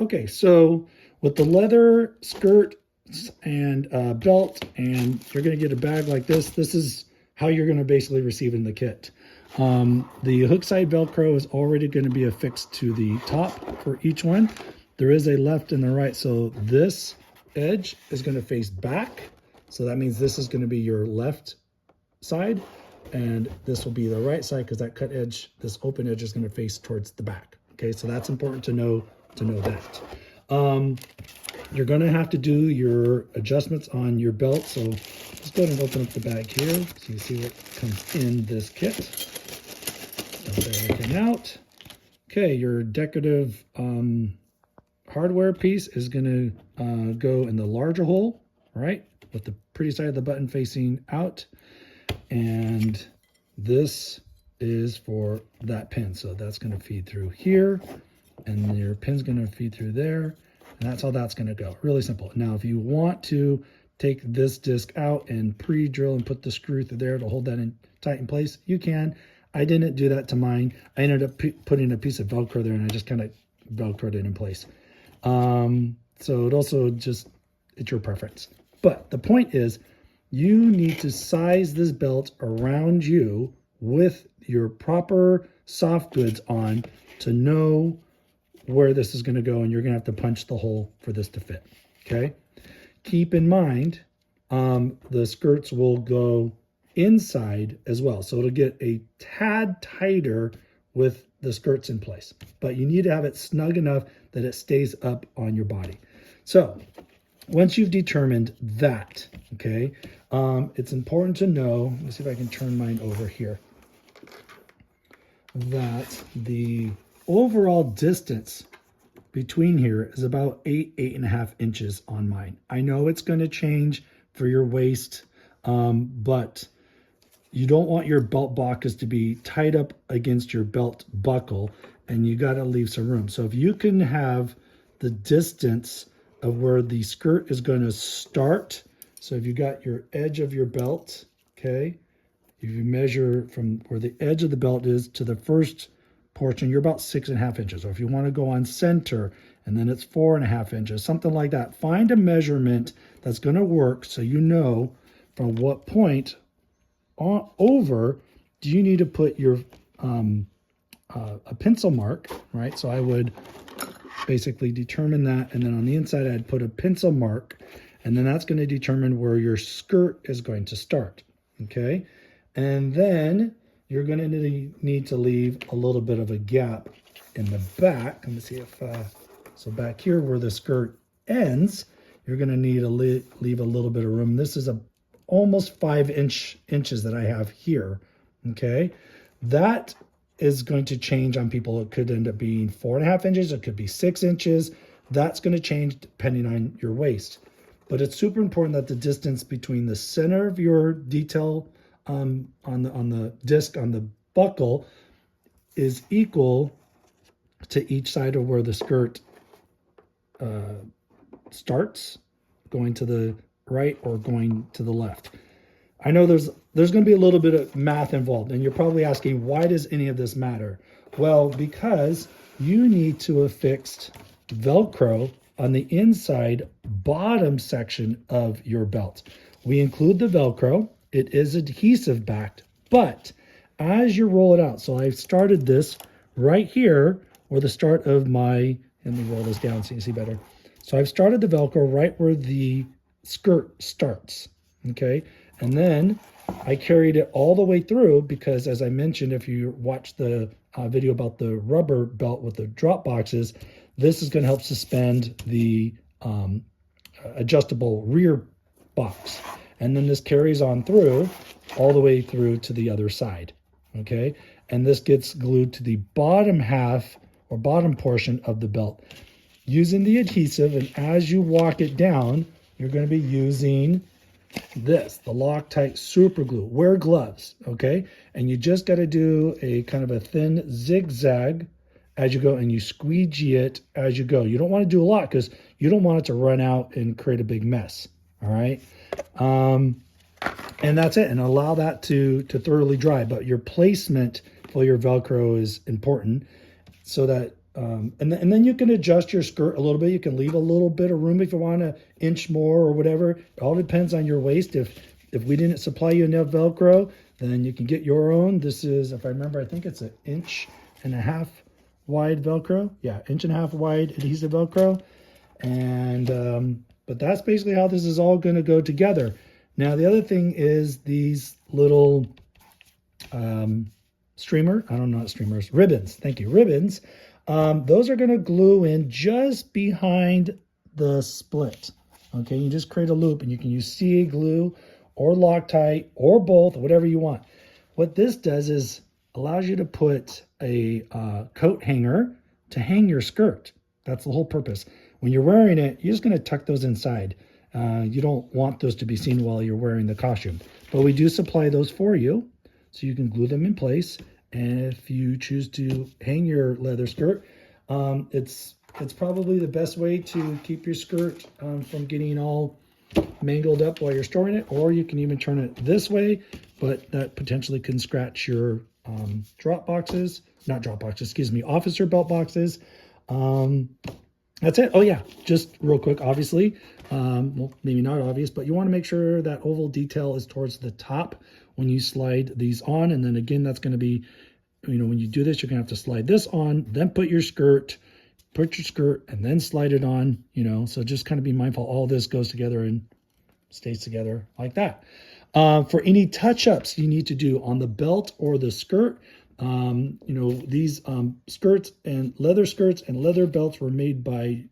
Okay, so with the leather skirt and belt, and you're going to get a bag like this. This is how you're going to basically receive in the kit. The hook side Velcro is already going to be affixed to the top for each one. There is a left and the right, so this edge is going to face back. So that means this is going to be your left side, and this will be the right side because that cut edge, this open edge, is going to face towards the back. Okay, so that's important to know that. You're going to have to do your adjustments on your belt. So let's go ahead and open up the bag here so you see what comes in this kit. Dump everything out. Okay, your decorative hardware piece is going to go in the larger hole, right, with the pretty side of the button facing out. And this is for that pin. So that's going to feed through here, and your pin's going to feed through there. And that's how that's going to go. Really simple. Now, if you want to take this disc out and pre-drill and put the screw through there to hold that in tight in place, you can. I didn't do that to mine. I ended up putting a piece of Velcro there, and I just kind of Velcroed it in place. So it also just, it's your preference. But the point is, you need to size this belt around you with your proper soft goods on to know where this is going to go, and you're going to have to punch the hole for this to fit. Okay, keep in mind the skirts will go inside as well, so it'll get a tad tighter with the skirts in place, but you need to have it snug enough that it stays up on your body. So once you've determined that, okay, it's important to know, let me see if I can turn mine over here, that the overall distance between here is about 8.5 inches on mine. I know it's going to change for your waist, but you don't want your belt buckles to be tied up against your belt buckle, and you got to leave some room. So if you can have the distance of where the skirt is going to start, so if you got your edge of your belt, okay, if you measure from where the edge of the belt is to the first portion, you're about 6.5 inches. Or if you want to go on center, and then it's 4.5 inches, something like that. Find a measurement that's going to work, so you know from what point over do you need to put your a pencil mark, right? So I would basically determine that, and then on the inside I'd put a pencil mark, and then that's going to determine where your skirt is going to start. Okay, and then you're going to need to leave a little bit of a gap in the back. Let me see if so back here where the skirt ends, you're going to need to leave a little bit of room. This is almost 5 inches that I have here. Okay, that is going to change on people. It could end up being 4.5 inches. It could be 6 inches. That's going to change depending on your waist. But it's super important that the distance between the center of your detail on the disc on the buckle is equal to each side of where the skirt starts, going to the right or going to the left. I know there's going to be a little bit of math involved, and you're probably asking, why does any of this matter? Well, because you need to affix Velcro on the inside bottom section of your belt. We include the Velcro. It is adhesive backed, but as you roll it out, so I've started this right here where the start of my, let me roll this down so you see better. So I've started the Velcro right where the skirt starts, okay? And then I carried it all the way through because, as I mentioned, if you watch the video about the rubber belt with the drop boxes, this is going to help suspend the adjustable rear box. And then this carries on through all the way through to the other side, okay? And this gets glued to the bottom half or bottom portion of the belt using the adhesive. And as you walk it down, you're going to be using this, the Loctite super glue. Wear gloves, okay? And you just got to do a kind of a thin zigzag as you go, and you squeegee it as you go. You don't want to do a lot because you don't want it to run out and create a big mess, all right? And that's it, and allow that to thoroughly dry. But your placement for your Velcro is important so that and then you can adjust your skirt a little bit. You can leave a little bit of room if you want an inch more or whatever. It all depends on your waist. If we didn't supply you enough Velcro, then you can get your own. This is, if I remember, I think it's 1.5 inch wide Velcro. Yeah, 1.5 inch wide adhesive Velcro. And but that's basically how this is all going to go together. Now the other thing is these little ribbons. Thank you, ribbons. Those are going to glue in just behind the split. Okay, you just create a loop, and you can use CA glue or Loctite or both, whatever you want. What this does is allows you to put a coat hanger to hang your skirt. That's the whole purpose. When you're wearing it, you're just going to tuck those inside. You don't want those to be seen while you're wearing the costume. But we do supply those for you, so you can glue them in place. And if you choose to hang your leather skirt, it's probably the best way to keep your skirt from getting all mangled up while you're storing it. Or you can even turn it this way, but that potentially can scratch your officer belt boxes. That's it. Oh yeah, just real quick, obviously, well, maybe not obvious, but you want to make sure that oval detail is towards the top when you slide these on. And then again, that's going to be, when you do this, you're going to have to slide this on, then put your skirt, and then slide it on, so just kind of be mindful all this goes together and stays together like that. For any touch-ups you need to do on the belt or the skirt, these skirts and leather belts were made by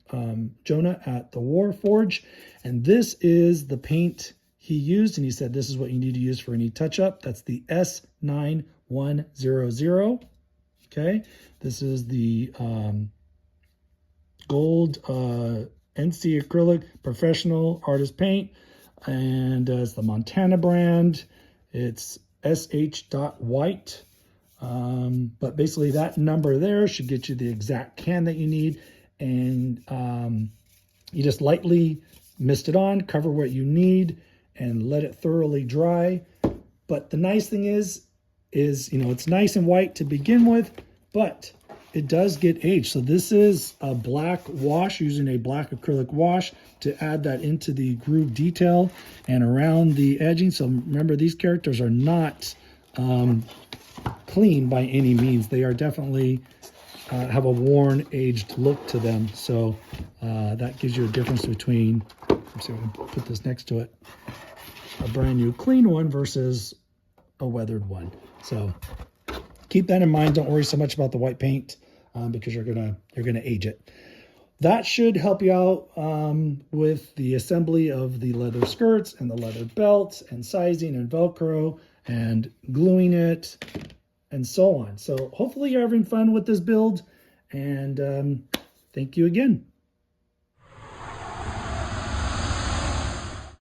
Jonah at the War Forge, and this is the paint he used, and he said this is what you need to use for any touch-up. That's the S9100. Okay, this is the gold NC acrylic professional artist paint, and it's the Montana brand. It's sh.white. But basically that number there should get you the exact can that you need. And you just lightly mist it on, cover what you need, and let it thoroughly dry. But the nice thing is it's nice and white to begin with, but it does get aged. So this is a black wash, using a black acrylic wash to add that into the groove detail and around the edging. So remember, these characters are not clean by any means. They are definitely have a worn, aged look to them. So that gives you a difference between, let's see if I can put this next to it, a brand new clean one versus a weathered one. So keep that in mind. Don't worry so much about the white paint because you're gonna age it. That should help you out with the assembly of the leather skirts and the leather belts and sizing and Velcro and gluing it and so on. So hopefully you're having fun with this build, and thank you again.